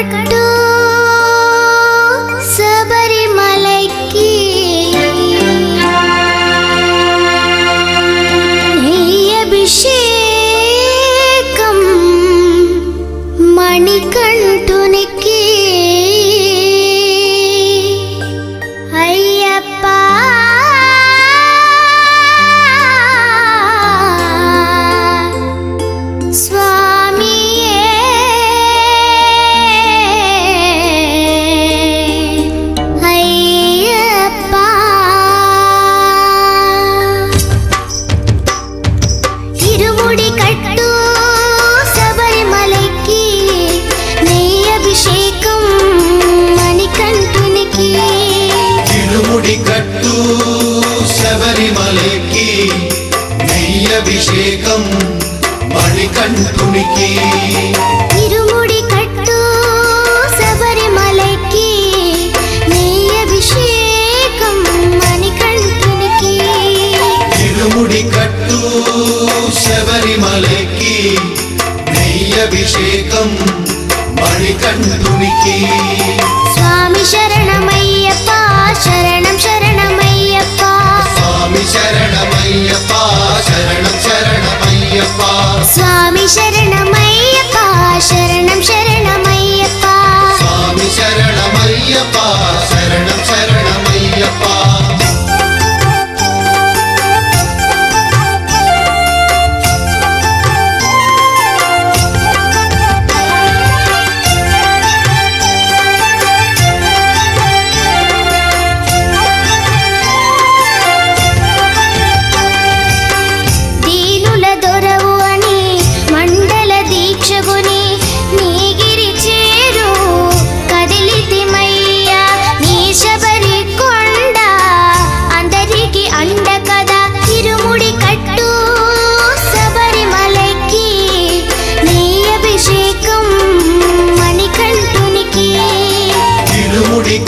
కట్టు శబరిమలైకి అభిషేకం మణికంఠునికి అయ్యప్ప కట్టు శబరిమలైకి నెయ్యభిషేకం మణికంఠునికి ఇరుముడి కట్టు శబరిమలైకి నెయ్యభిషేకం మణికంఠునికి ఇరుముడి కట్టు శబరిమలైకి నెయ్యభిషేకం మణికంఠునికి స్వామి శరణమయ్యప్ప శరణం శరణమయ్యప్ప స్వామి శరణమయ్యప్ప శరణం శరణమయ్యప్ప స్వామి శరణమయ్యప్ప శరణం శరణమయ్యప్ప స్వామి శరణమయ్యప్ప శరణం శరణమయ్యప్ప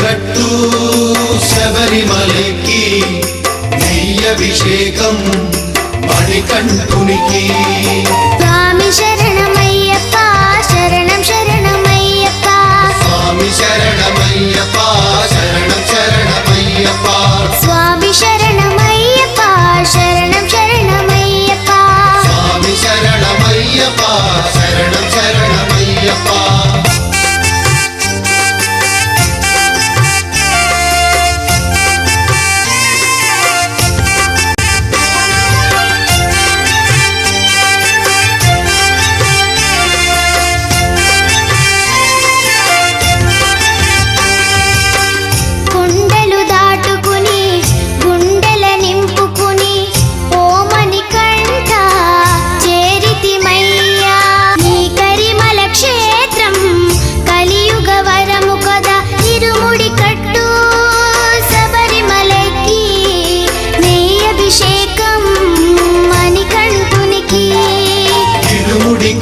కట్టు శబరిమలైకి నెయ్యభిషేకం మణికంఠునికి స్వామి శరణమయ్యప్ప శరణం శరణమయ్యప్ప స్వామి శరణమయ్యప్ప శరణం శరణమయ్యప్ప స్వామి శరణమయ్యప్ప శరణం శరణమయ్యప్ప స్వామి శరణమయ్యప్ప శరణం శరణమయ్యప్ప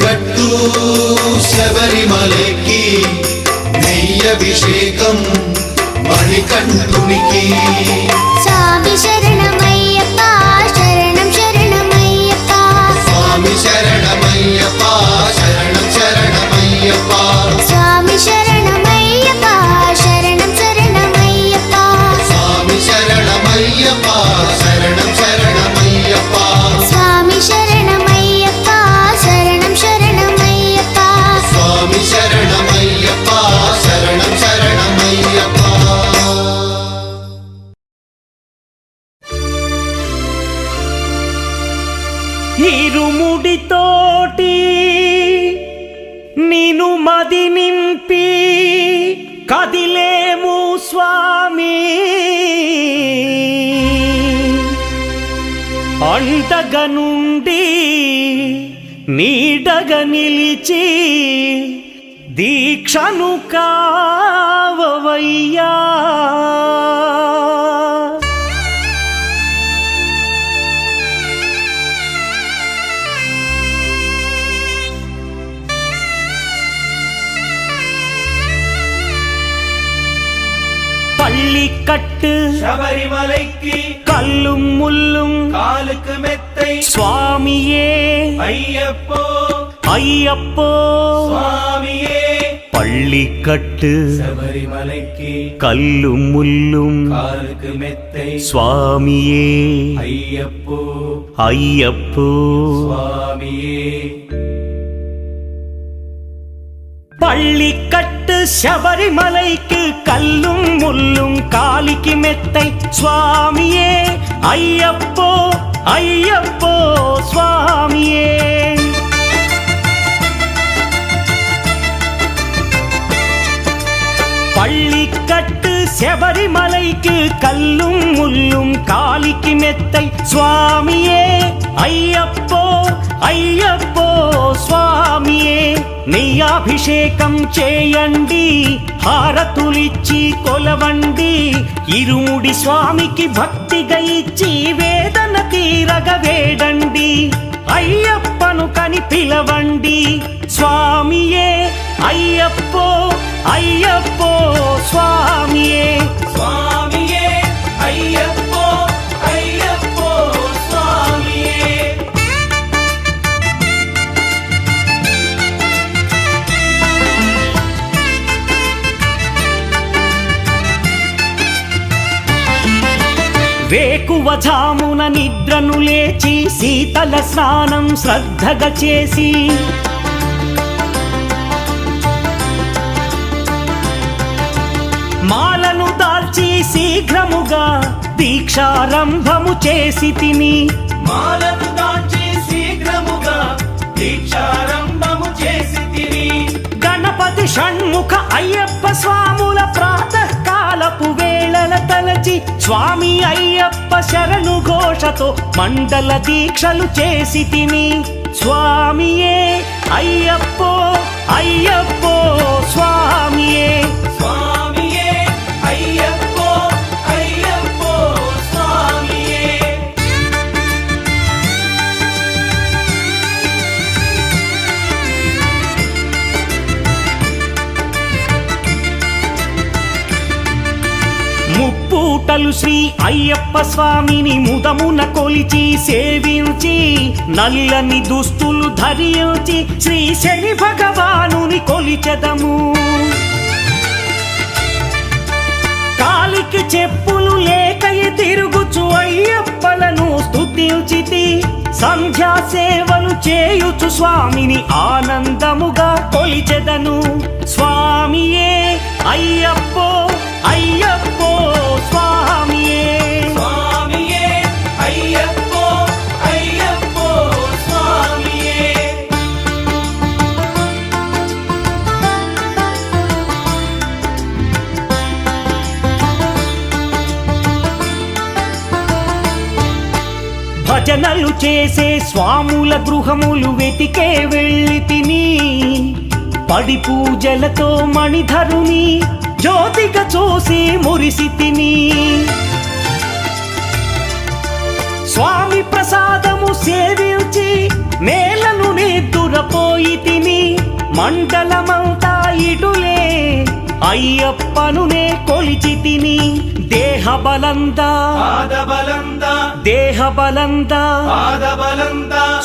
కట్టు శబరిమలైకి నెయ్యభిషేకం మణికంఠునికి స్వామి శరణమయ్యప్ప శరణం శరణమయ్యప్ప స్వామి శరణమయ్యప్ప శరణం శరణమయ్యప్ప స్వామి శరణమయ్యప్ప శరణం శరణమయ్యప్ప స్వామి శరణమయ్యప్ప శరణం శరణమయ్యప్ప స్వామి శరణమయ్యప్ప శరణం శరణమయ్యప్ప స్వామి శరణమయ్యప్ప శరణం శరణమయ్యప్ప ఇరుముడితోటి నిను మది నింపి కదిలేము స్వామి అండగా నుండి నీడగా నిలిచి దీక్షను కావవయ్యా பள்ளிக்கட்டு சபரிமலைக்கு கல்லும் முள்ளும் காலுக்கு மெத்தை சுவாமியே ஐயப்போ ஐயப்போ சுவாமியே பள்ளி பள்ளிக்கட்டு சபரிமலைக்கு கல்லும் முள்ளும் காலுக்கு மெத்தை சுவாமியே ஐயப்போ ஐயப்போ சுவாமியே பள்ளிக்கட்டு சபரிமலைக்கு கல்லும் முள்ளும் காலிக்கு மெத்தை சுவாமியே ஐயப்போ ஐயப்போ சுவாமியே பள்ளிக்கட்டு சபரிமலைக்கு கல்லும் முள்ளும் காலிக்கு மெத்தை சுவாமியே ஐயப்போ ஐயப்போ స్వామియే నెయ్యాభిషేకం చేయండి హారతులిచ్చి కొలవండి ఇరుముడి స్వామికి భక్తిగా ఇచ్చి వేదన తీరగ వేడండి అయ్యప్పను కని పిలవండి స్వామియే అయ్యప్పో అయ్యప్పో స్వామియే స్వామియే అయ్యప్పో అయ్యప్పో స్వామియే వేకువజామున నిద్రను లేచి శీతల స్నానం శ్రద్ధగా చేసి మాలను దాల్చి శీఘ్రముగా దీక్షారంభము చేసి తిని మాలను దాల్చి శీఘ్రముగా దీక్షారంభము చేసి తిని గణపతి షణ్ముఖ అయ్యప్ప స్వాముల ప్రాతకాలపు వేళల తలచి స్వామి అయ్యప్ప శరణు ఘోషతో మండల దీక్షలు చేసి తిని స్వామియే అయ్యప్పో అయ్యప్పో స్వామియే స్వామియే అయ్యప్పో అయ్యప్పో స్వామియే ముప్పూటలు శ్రీ అయ్యప్ప స్వామిని ముదమున కొలిచి సేవించి నల్లని దుస్తులు ధరించి శ్రీ శని భగవానుని కొలిచెదము కాలికి చెప్పులు లేకయి తిరుగుచు అయ్యప్పలను స్తుతించితి సంధ్యా సేవలు చేయుచు స్వామిని ఆనందముగా కొలిచెదను స్వామియే అయ్యప్పో అయ్యప్పో స్వామియే స్వామియే అయ్యప్పో అయ్యప్పో స్వామియే భజనలు చేసే స్వాముల గృహములు వెతికే వెళ్ళి తిని పడి పూజలతో మణిధరుని జ్యోతిగా చూసి మురిసి తిని స్వామి ప్రసాదము సేవించి నేలను నిద్దురపోయి తిని మండలమంతా ఇటులే అయ్యప్పనునే కొలిచి తిని దేహబలందా దేహబలందా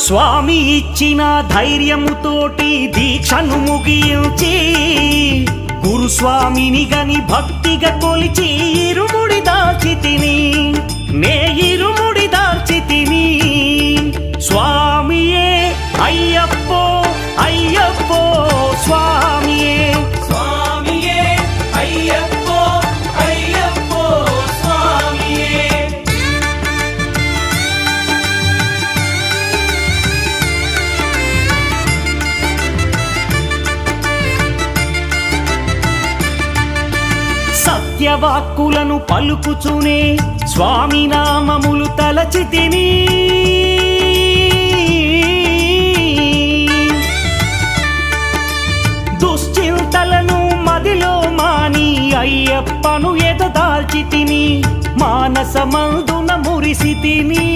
స్వామి ఇచ్చిన ధైర్యముతోటి దీక్షను ముగించి గురుస్వామిని గని భక్తిగా కొలిచి ఇరుముడి దాల్చి తిని నే ఇరుముడి దాల్చి తిని స్వామియే అయ్యప్పో అయ్యప్పో స్వామియే స్వామియే అయ్యప్పో అయ్యప్పో స్వామియే సత్యవాక్కులను పలుకుచునే స్వామి నామములు తలచి తిని దుశ్చింతలను మదిలో మాని అయ్యప్పను ఎదదాల్చి తిని మానసమందున మురిసి తిని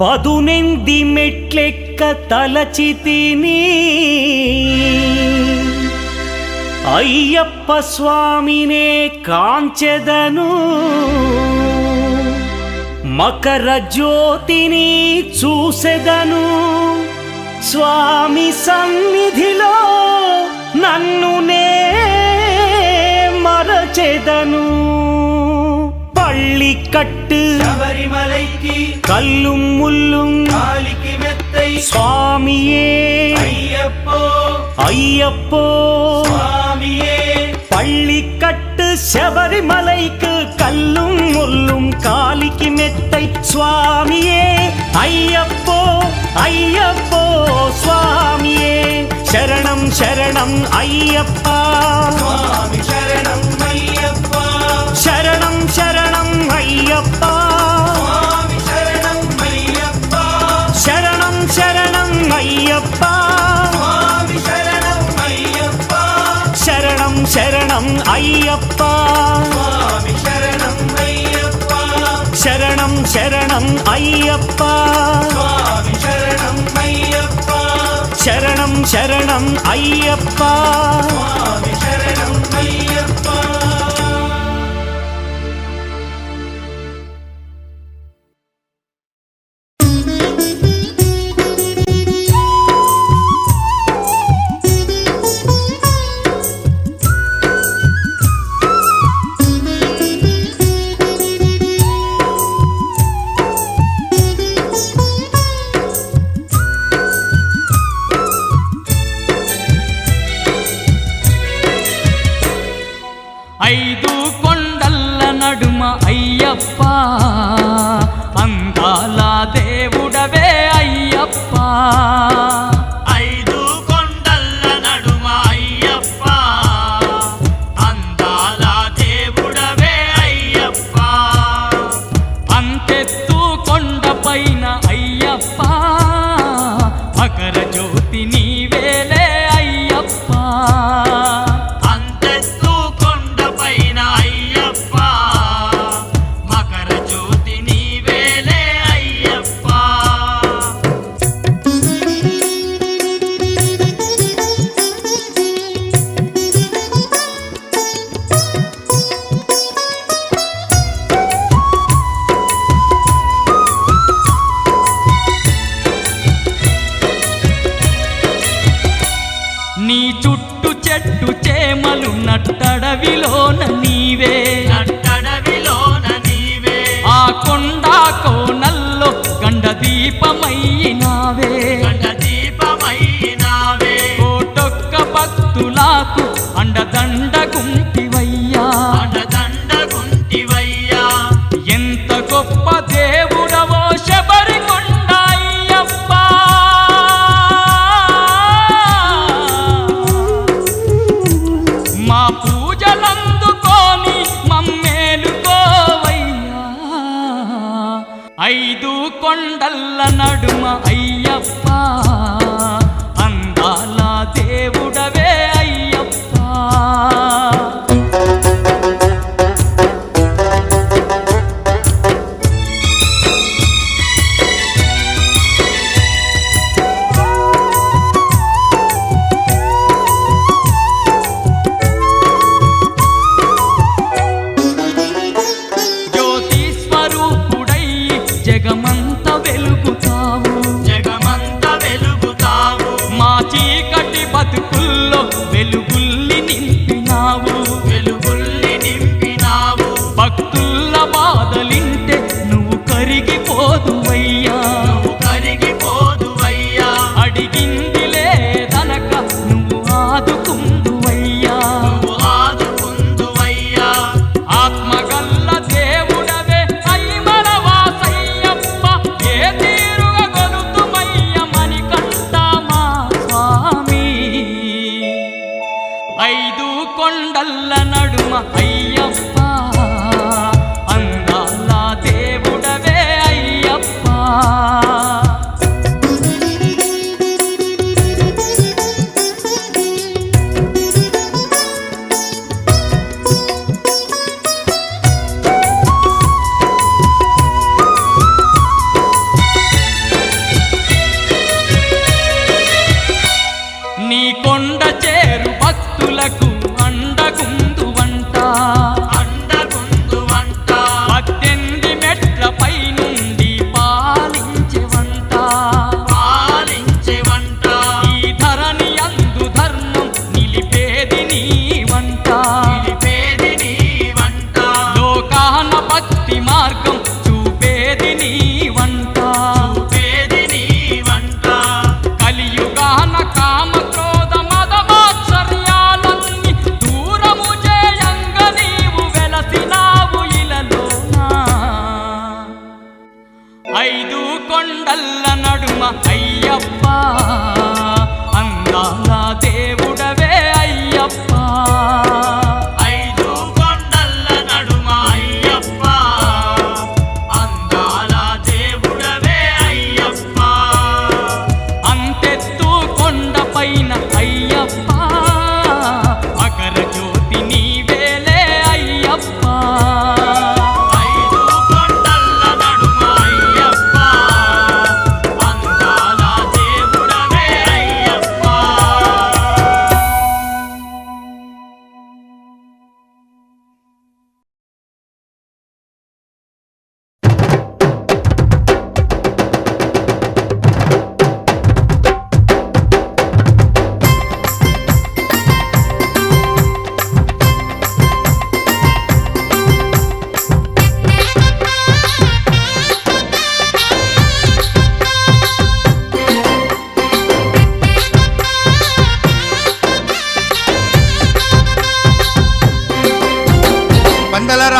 పదునెంది మెట్లెక్క తలచి తిని అయ్యప్ప స్వామినే కాంచెదను మకర జ్యోతిని చూసెదను స్వామి సన్నిధిలో கட்டு சபரிமலைக்கு கல்லும் முள்ளும் காலிக்கு மெத்தை சுவாமியே ஐயப்போ ஐயப்போ சுவாமியே பள்ளிக்கட்டு சபரிமலைக்கு கல்லும் முள்ளும் காலிக்கு மெத்தை சுவாமியே ஐயப்போ ஐயப்போ சுவாமியே சரணம் சரணம் ஐயப்பா சுவாமி சரணம் ஐயப்பா சரணம் சரணம் ஐயப்பா சுவாமி சரணம் ஐயப்பா சரணம் சரணம் ஐயப்பா சுவாமி சரணம் ஐயப்பா சரணம் சரணம் ஐயப்பா சுவாமி சரணம் ஐயப்பா சரணம் சரணம் ஐயப்பா சுவாமி சரணம் ஐயப்பா சரணம் சரணம் ஐயப்பா சுவாமி சரணம் ஐயப்பா ఐదు కొండల్ల నడుమ అయ్యప్ప అందాల దేవుడవే అయ్యప్ప ఐదు కొండల్ల నడుమ అయ్యప్ప అందాల దేవుడవే అయ్యప్ప అంతెత్తు కొండపైన అయ్యప్ప మకర జ్యోతి నీవేలే అయ్యప్ప అంతెత్తు కొండపైన అయ్యప్ప మకర జ్యోతి నీవేలే అయ్యప్ప నీ చుట్టు చెట్టు చేమలు నట్టడవిలోన నీవే నట్టడవిలోన నీవే ఆ కొండ కోనల్లో గండ దీపమైనావే గండ దీపమైనావే కోటొక్క భక్తులకు అండదండ గుంటివయ్యా అండదండ గుంటివయ్యా ఎంత గొప్ప దేవుడవో శబరికొండ అయ్యప్ప మా పూజలందుకోని మమ్మేలుకోవయ్యా ఐదు కొండల్ల నడుమ అయ్యప్ప అందాల దేవుడవే అయ్యప్ప జ్యోతి స్వరూపుడై జగమంత వెలుగుతావు జగమంత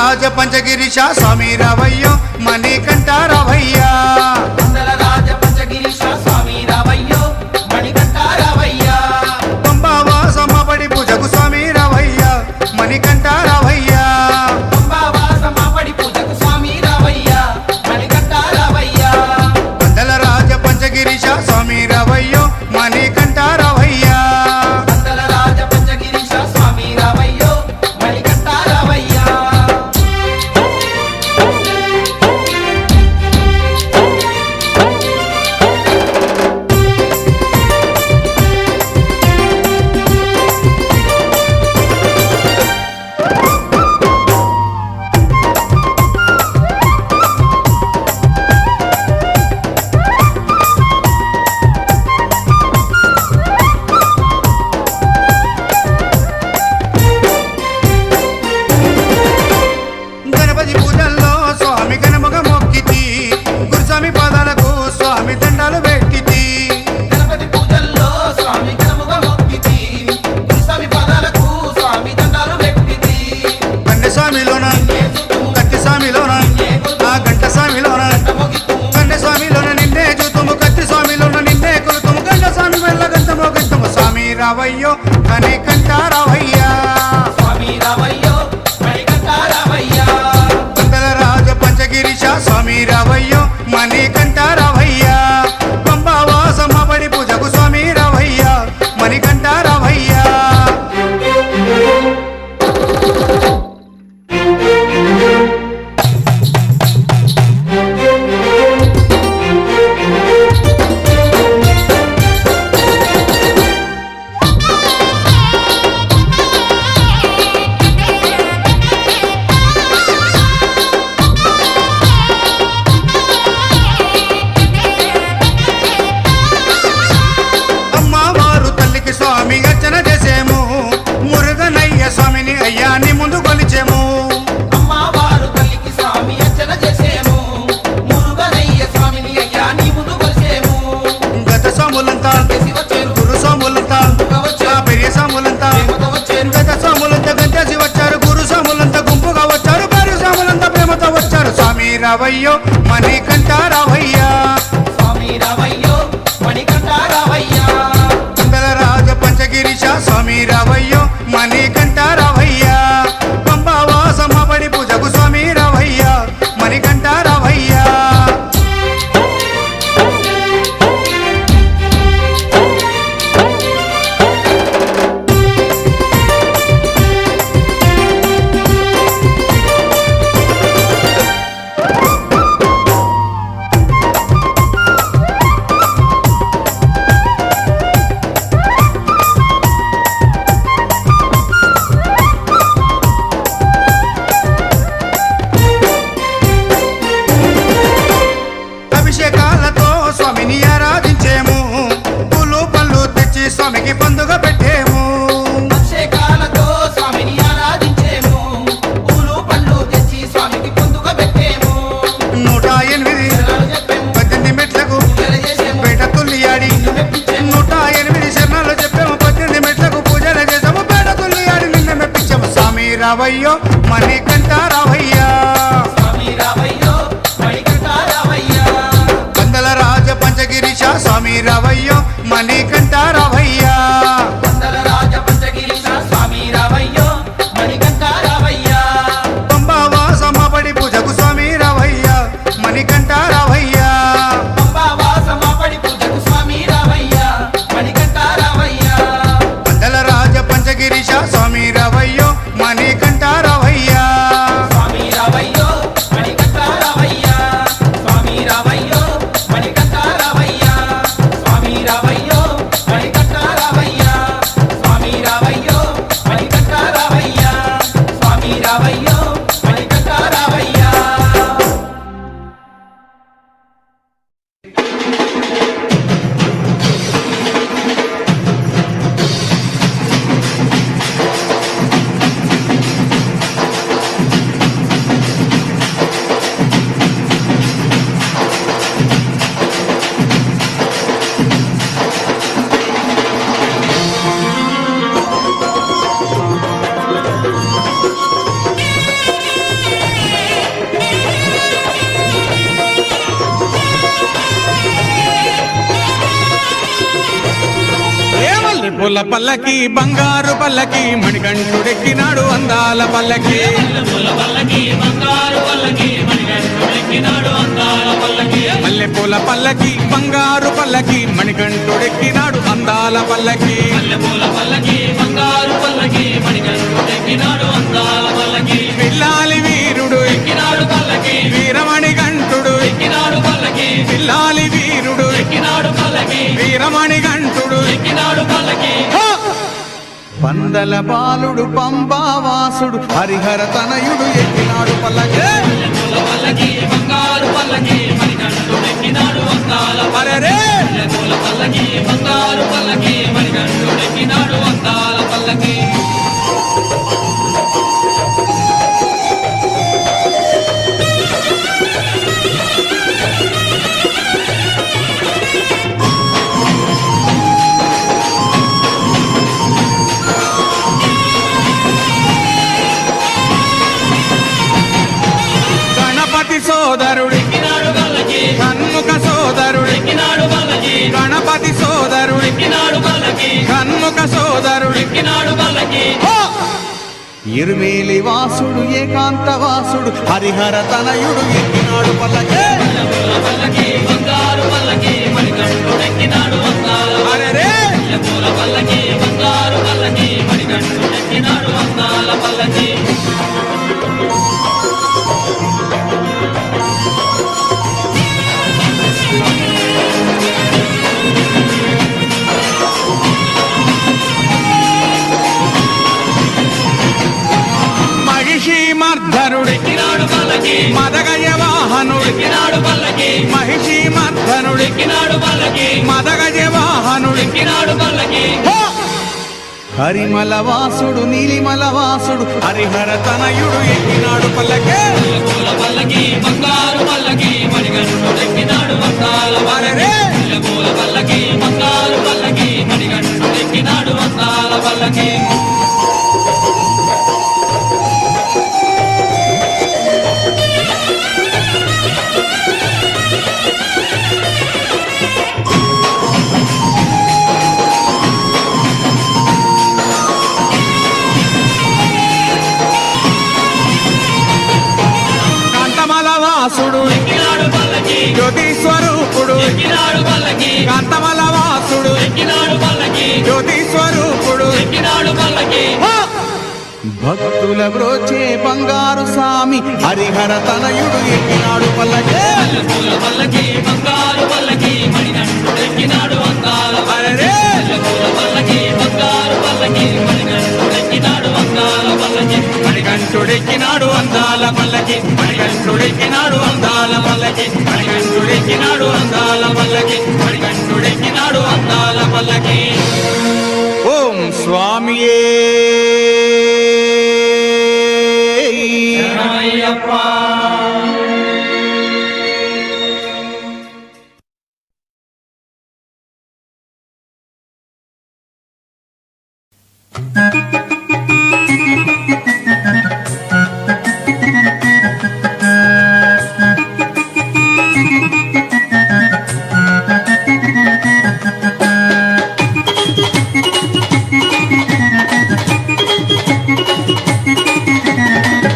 రాజ పంచగిరీశ స్వామి రావయ్యో మణికంఠ రావయ్యా మండల రాజ పంచగిరీశ స్వామి రావయ్యో మణికంఠ రావయ్యా పంబావాసమ్మ పడి పూజకు స్వామి రావయ్యా మణికంఠ రావయ్యా పంబావాసమ్మ పడి పూజకు స్వామి రావయ్యా మణికంఠ రావయ్యా మండల రాజ పంచగిరీశ స్వామి రావయ్యో మణికంఠ రావయ్యా మండల రాజ పంచగిరీశ స్వామి రావయ్యో మణికంఠ రావయ్యా గణపతి పూజల్లో స్వామి గణముగ మొక్కితి గురుస్వామి పాదాలకు స్వామి దండాలు పెట్టితి గణపతి పూజల్లో స్వామి గణముగా మొక్కితి స్వామి పాదాలకు స్వామి దండాలు పెట్టితి కన్నె స్వామిలోన కత్తి స్వామిలోన ఆ గంట స్వామిలోన కన్నె స్వామిలోన నిన్నే చూతుము కత్తి స్వామిలోన నిన్నే కొలుతుము గంట స్వామి వెళ్ళ గంటమో గంటము స్వామి రావయ్యో మణికంఠ రావయ్యా స్వామి రావయ్యో మణికంఠ రావయ్యా మండల రాజ పంచగిరీశ స్వామి రావయ్యో మణికంఠ రావయ్యా పంబావాసమ్మ పడి పూజకు స్వామి రావయ్యా మణికంఠ రావయ్యా అమ్మవారు తల్లికి స్వామి అర్చన చేసేము మురుగనయ్య స్వామిని అయ్యాని ముందు కొలిచేము అమ్మవారు తల్లికి స్వామి అర్చన చేసేము మురుగనయ్య స్వామిని అయ్యా నీ ముందు కొలిసేము గత స్వాములంతా గురు స్వాములంతా ఆ పెరియ స్వాములంతా గత స్వాములంతా గంటేసి వచ్చారు గురు స్వాములంతా గుంపుగా వచ్చారు పెరియ స్వాములంతా ప్రేమతో వచ్చారు స్వామి రావయ్యో మణికంఠ రావయ్యా స్వామి రావయ్యో మణికంఠ రావయ్యా మండల రాజ పంచగిరీశ స్వామి రావయ్యో మణికంఠ రావయ్యా పంబావాసమ్మ పడి పూజకు స్వామి రావయ్యా మణికంఠ రావయ్యా అభిషేకాలతో స్వామిని ఆరాధించేము పూలు పళ్ళు తెచ్చి స్వామికి పండుగ పెట్టేము అభిషేకాలతో స్వామిని ఆరాధించేము పూలు పండ్లు తెచ్చి స్వామికి పొందుక పెట్టేము 108 18 మెట్లకు పేట తుల్లియాడి 108 శరణాలు చెప్పాము 18 మెట్లకు పూజలు చేసాము పేట తుల్లియాడి నిన్న మెప్పించాము స్వామి రావయ్యో మణికంఠ రావయ్యా స్వామి రావయ్యో మణికంఠ రావయ్యా మండల రాజ పంచగిరీశ స్వామి రావయ్యో మణికంఠ రావయ్యా మండల రాజ పంచగిరీశ స్వామి రావయ్యో మణికంఠ రావయ్యా పంబావాసమ్మ పడి పూజకు స్వామి రావయ్యా మణికంఠ రావయ్యా పంబావాసమ్మ పడి పూజకు స్వామి రావయ్యా మణికంఠ రావయ్యా మండల రాజ పంచగిరీశ స్వామి రావయ్యో మణికంఠ రావయ్యా స్వామి రావయ్యో మణికంఠ రావయ్యా స్వామి రావయ్యో మణికంఠ రావయ్యా స్వామి రావయ్యో మణికంఠ రావయ్యా మల్లెపూల పల్లకి బంగారు పల్లకి మణికంఠుడెక్కినాడు అందాల పల్లకి మల్లెపూల పల్లకి బంగారు పల్లకి మణికంఠుడెక్కినాడు అందాల పల్లకి పిల్లాలి వీరుడు ఎక్కినాడు పల్లకి వీరమణి గంటుడు ఎక్కినాడు పల్లకి పిల్లాలి వీరుడు ఎక్కినాడు పల్లకి వీరమణి గంటుడు ఎక్కినాడు పల్లకి పందల బాలుడు పంబావాసుడు హరిహర తనయుడు ఎక్కినాడు పల్లకి బంగారు పల్లకి మణికంఠుడెక్కినాడు అందాల పల్లకి బంగారు పల్లకి మణికంఠుడెక్కినాడు అందాల పల్లకి సోదరుడు కన్ముఖ సోదరుడు గణపతి సోదరుడు కన్ముఖ సోదరుడు ఇరుమేలి వాసుడు ఏకాంత వాసుడు హరిహర తనయుడు ఎక్కినాడు పల్లకి అరెరే మదగజ వాహనుడు మహిషి మర్ధనుడు మదగజ వాహనుడు హరిమల వాసుడు నీలిమల వాసుడు హరిహర తనయుడు ఎక్కినాడు పల్లకి బంగారు పల్లకి మణికంఠుడెక్కినాడు అందాల పల్లకి బంగారు పల్లకి మణికంఠుడెక్కినాడు అందాల పల్లకి వాసుడు జ్యోతి స్వరూపుడు కాంతమల వాసుడు జ్యోతి స్వరూపుడు భక్తుల బ్రోచే బంగారు స్వామి హరిహర తనయుడు ఎక్కినాడు పల్లకి బంగారు పల్లకి మణికంఠుడెక్కినాడు అందాల పల్లకి బంగారు పల్లకి మణికంఠుడెక్కినాడు అందాల పల్లకి మణికంఠుడెక్కినాడు అందాల పల్లకి మణికంఠుడెక్కినాడు అందాల పల్లకి మణికంఠుడెక్కినాడు అందాల పల్లకి మణికంఠుడెక్కినాడు అందాల పల్లకి ఓం స్వామియే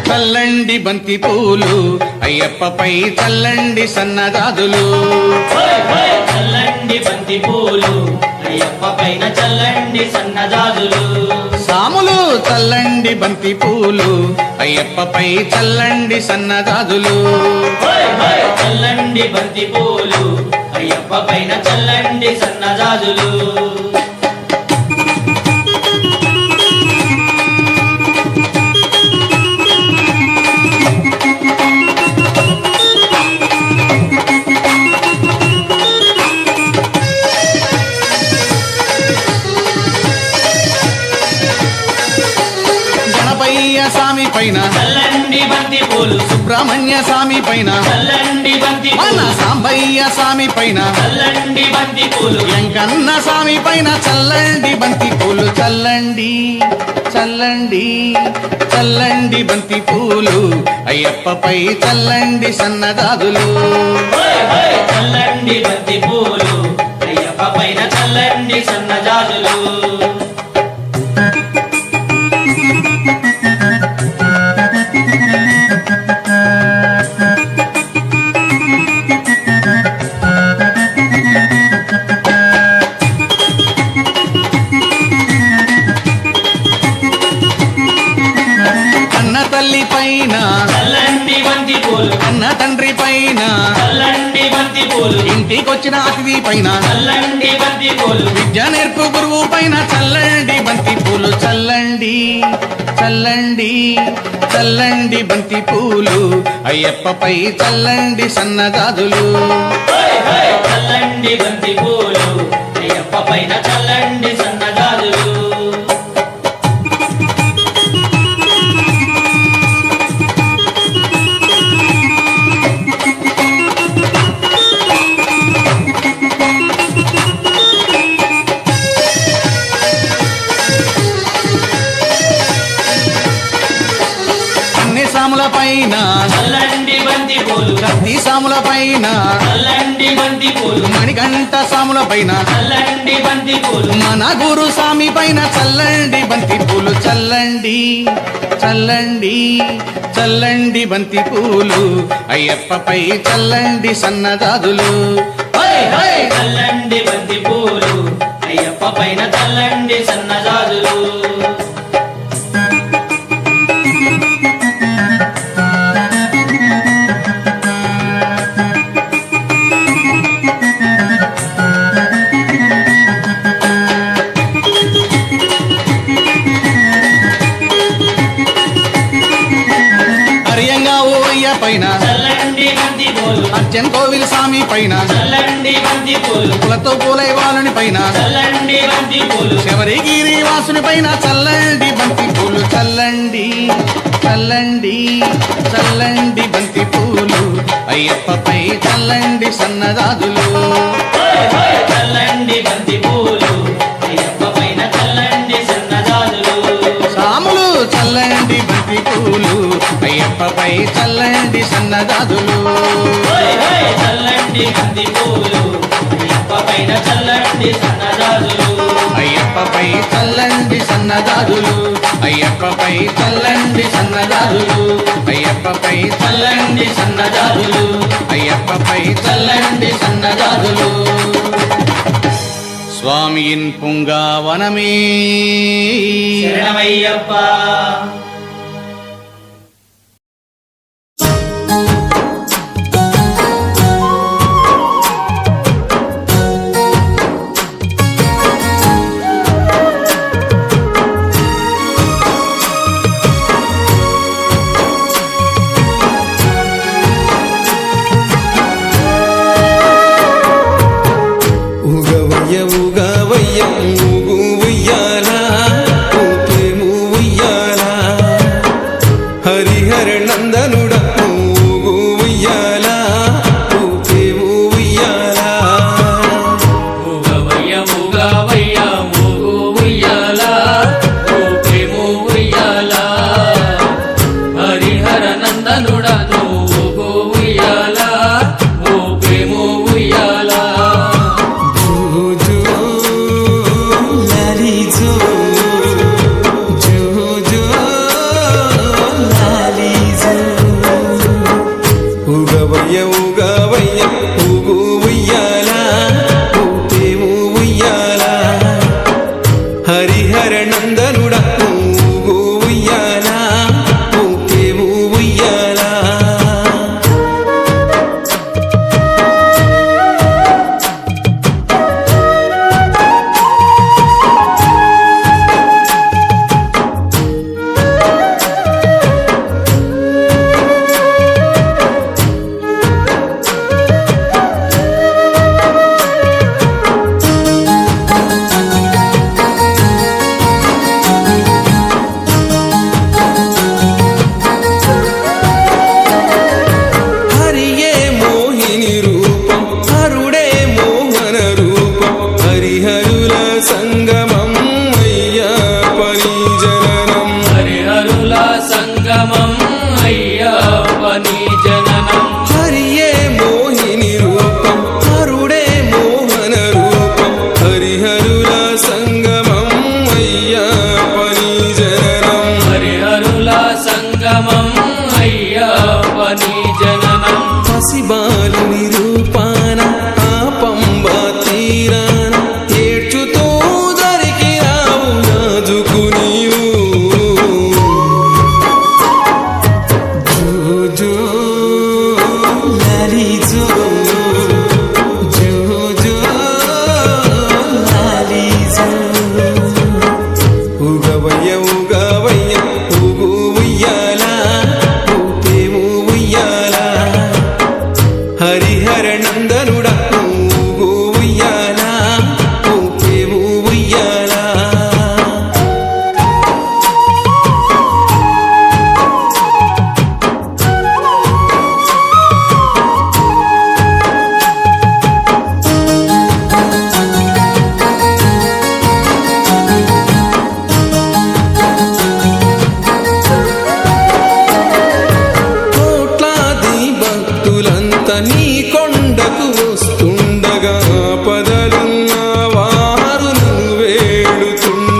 చల్లండి బంతి పూలు అయ్యప్పపై చల్లండి సన్నజాజులు చల్లండి బంతి పూలు అయ్యప్ప పైన చల్లండి సన్నజాజులు సాములు చల్లండి బంతి పూలు అయ్యప్పపై చల్లండి సన్నజాజులు చల్లండి బంతి పూలు అయ్యప్ప పైన చల్లండి సన్నజాజులు స్వామి పైన చల్లండి బంతి పూలు సుబ్రహ్మణ్య స్వామి పైన చల్లండి బంతి మన సాంబయ్య స్వామి పైన చల్లండి బంతి పూలు వెంకన్న స్వామి పైన చల్లండి బంతి పూలు చల్లండి చల్లండి చల్లండి బంతి పూలు అయ్యప్పపై చల్లండి సన్నజాజులు చల్లండి బంతి పూలు అయ్యప్ప పైన చల్లండి సన్నజాజులు పైన చల్లండి బంతి పూలు ఇంటికొచ్చిన అతిథి పైన చల్లండి బంతి పూలు విద్య నేర్పు గురువు పైన చల్లండి బంతి పూలు చల్లండి చల్లండి చల్లండి బంతి పూలు అయ్యప్పపై చల్లండి సన్నజాజులు చల్లండి బంతి పూలు అయ్యప్ప పైన చల్లండి సన్నజాజులు సాముల పైన చల్లండి బంతి పూలు కత్తి సాముల పైన చల్లండి బంతి పూలు మణికంఠ సాముల పైన చల్లండి బంతి పూలు మన గురు స్వామి పైన చల్లండి బంతి పూలు చల్లండి చల్లండి చల్లండి బంతి పూలు అయ్యప్పపై చల్లండి సన్నజాజులు చల్లండి బంతి పూలు అయ్యప్ప పైన చల్లండి సన్నజాజులు పైన చల్లండి బంతి పూలు అర్జన్ కోవిల్ స్వామి పైన చల్లండి బంతి పూలు పూలతో పూలైవాలుని పైన చల్లండి బంతి పూలు శబరిగిరి వాసుని పైన చల్లండి బంతి పూలు చల్లండి చల్లండి చల్లండి బంతి పూలు అయ్యప్పపై చల్లండి సన్నజాజులు చల్లండి బంతి పూలు అయ్యప్ప పైన చల్లండి సన్నజాజులు సాములు చల్లండి బంతి పూలు అయ్యప్పపై చల్లండి సన్నజాజులు చల్లండి బంతి పూలు అయ్యప్ప పైన చల్లండి సన్నజాజులు అయ్యప్పపై చల్లండి సన్నజాజులు అయ్యప్పపై చల్లండి సన్నజాజులు అయ్యప్పపై చల్లండి సన్నజాజులు అయ్యప్పపై చల్లండి సన్నజాజులు స్వామియిన్ పుంగావనమే శరణమయ్యప్ప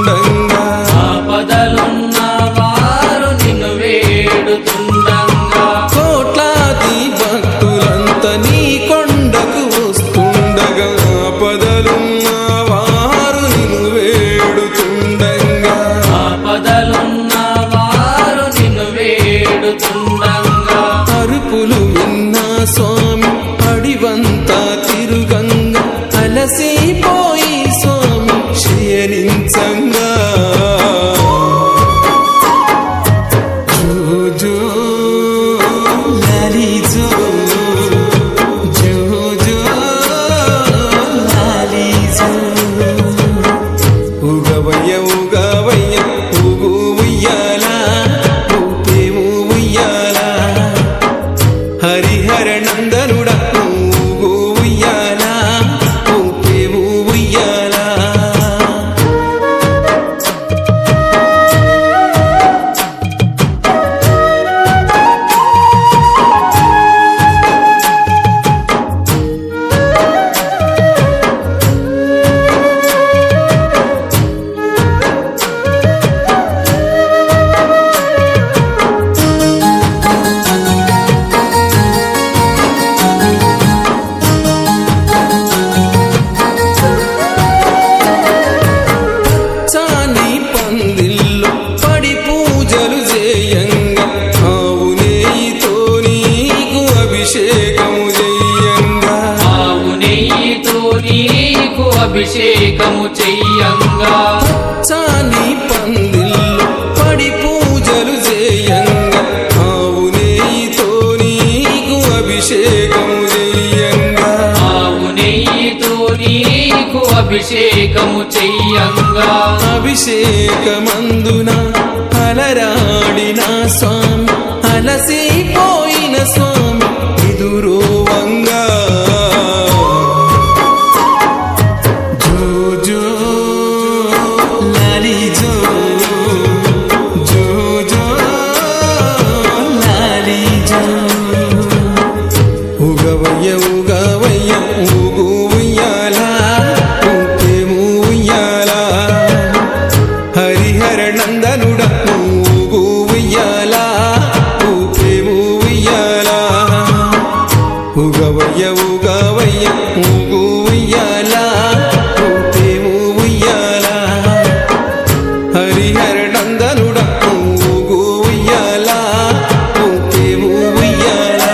వేడుతుండంగా ఆపదలున్న వారు నిన్ను వేడుతుండంగా కోట్లాది భక్తులంతా నీ కొండకు వస్తుండగా ఆపదలున్న వారు నిన్ను వేడుతుండంగా ఆపదలున్న వారు నిన్ను వేడుతుండంగా అరుపులు విన్నా స్వామి అడివంతా తిరుగంగా అలసిపోయి స్వామి క్షీణించంగా జో జో లాలి జో జో జో లాలి జో ఉగవయ్య ఉగవయ్య ఉగు ఉయ్యాల ఊపేము ఉయ్యాల హరిహర నందనుడ ఊగు ఉయ్యాల ఊపేము ఉయ్యాల చాని పందిల్లో పడి పూజలు చేయంగా ఆవు నెయ్యితో నీకు అభిషేకము చేయంగా ఆవు నెయ్యితో నీకు అభిషేకము చెయ్యంగా చాని పందిల్లో పడి పూజలు చేయంగా ఆవు నెయ్యితో నీకు అభిషేకము చేయంగా ఆవు నెయ్యితో నీకు అభిషేకము చెయ్యంగా అభిషేకమందున అలరాడిన స్వామి అలసిపోయిన స్వామి ఎదురోవంగా జో జో లాలి జో జో జో లాలి జో ఉగవయ్య ఉగవయ్య ఊగు ఉయ్యాల ఊపేము ఉయ్యాల హరిహర నందనుడ ఊగు ఉయ్యాల ఊపేము ఉయ్యాల ఉగవయ్య ఉగవయ్య ఊగు ఉయ్యాల ఊపేము ఉయ్యాల హరిహర నందనుడ ఊగు ఉయ్యాల ఊపేము ఉయ్యాల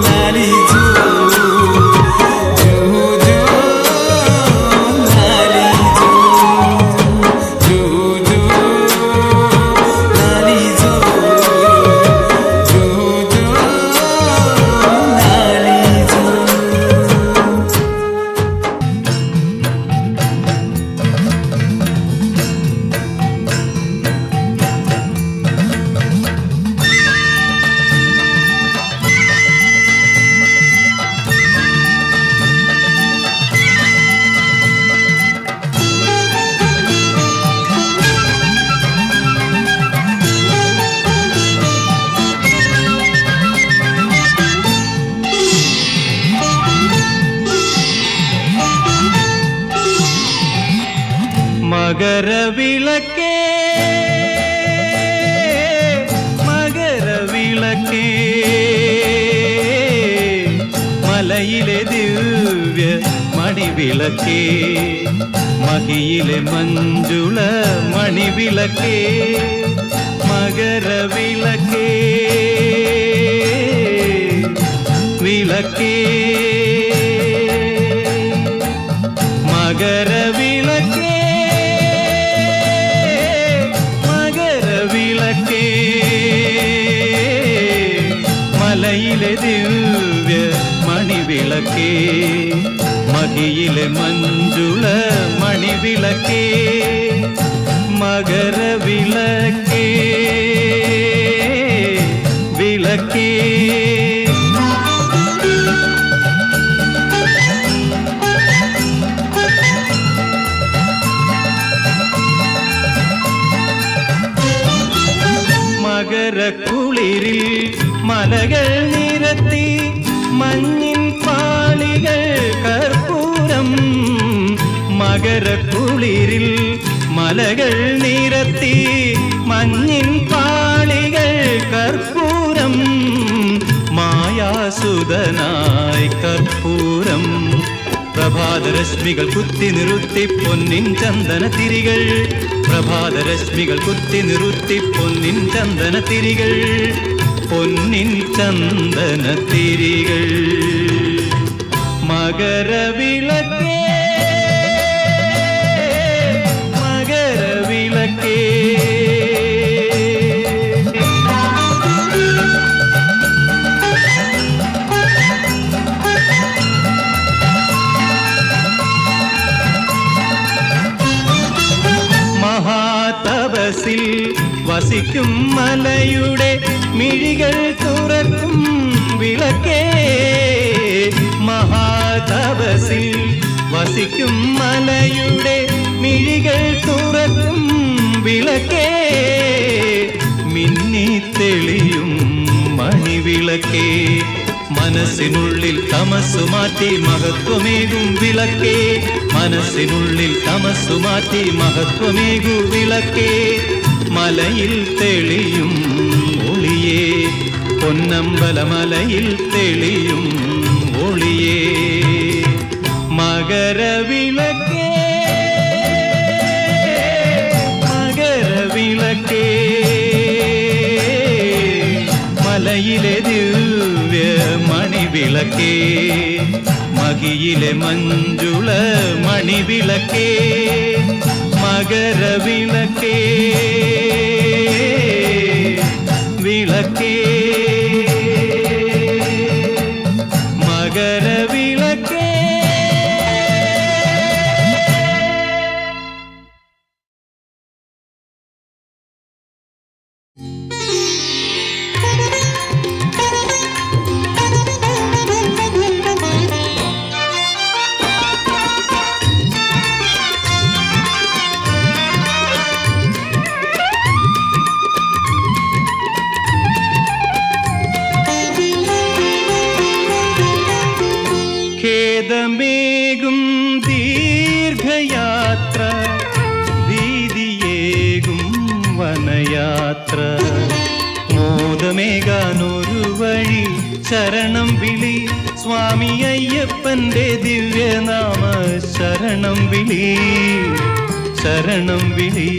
లాలి జో జో జో లాలి జో జో జో లాలి జో జో జో లాలి జో மகர விளக்கே மகர விளக்கே மலையிலே திவ்ய மணி விளக்கே மகியிலே மஞ்சுள மணி விளக்கே மகர விளக்கே விளக்கே மகர விளக்கே மகர விளக்கே மலையிலே திவ்ய மணி விளக்கே மகியிலே மஞ்சுள மணி விளக்கே மகர விளக்கே விளக்கே மகர குளிரில் மலர்கள் நிறத்தி மண்ணின் பாலிகள் கற்பூரம் മകരക്കുളിരിൽ മലകൾ നിരത്തി മഞ്ഞിൻ പാളികൾ കർപ്പൂരം മായാസുതനായി കർപ്പൂരം പ്രഭാതരശ്മികൾ കുത്തി നിറുത്തി പൊന്നിൻ ചന്ദന തിരികൾ പ്രഭാതരശ്മികൾ കുത്തി നിറുത്തി പൊന്നിൻ ചന്ദന തിരികൾ പൊന്നിൻ ചന്ദന തിരികൾ മകരവിളക്കേ മകരവിളക്കേ മഹാതപസിൽ വസിക്കും മലയുടെ മിഴികൾ തുറക്കും വിളക്കേ മഹാതപസിൽ വസിക്കും മലയുടെ മിഴികൾ തുറക്കും വിളക്കേ മിന്നി തെളിയും മണിവിളക്കേ മനസ്സിനുള്ളിൽ തമസ്സു മാറ്റി മഹത്വമേകും വിളക്കേ മനസ്സിനുള്ളിൽ തമസ്സു മാറ്റി മഹത്വമേകു വിളക്കേ മലയിൽ തെളിയും ഒളിയേ പൊന്നമ്പലമലയിൽ തെളിയും ഒളിയേ മകരവിളക്കേ മകരവിളക്കേ മലയിലെ ദിവ്യ മണിവിളക്കേ മകിയിലെ മഞ്ജുള മണിവിളക്കേ മകരവിളക്കേ വിളക്കേ മകരവിളക്കേ ഖേദമേകും ദീർഘയാത്ര ഭീതിയേകും വനയാത്ര മോദമേകാനൊരു വഴി ശരണം വിളി സ്വാമി അയ്യപ്പന്റെ ദിവ്യനാമ ശരണം വിളി സ്വാമി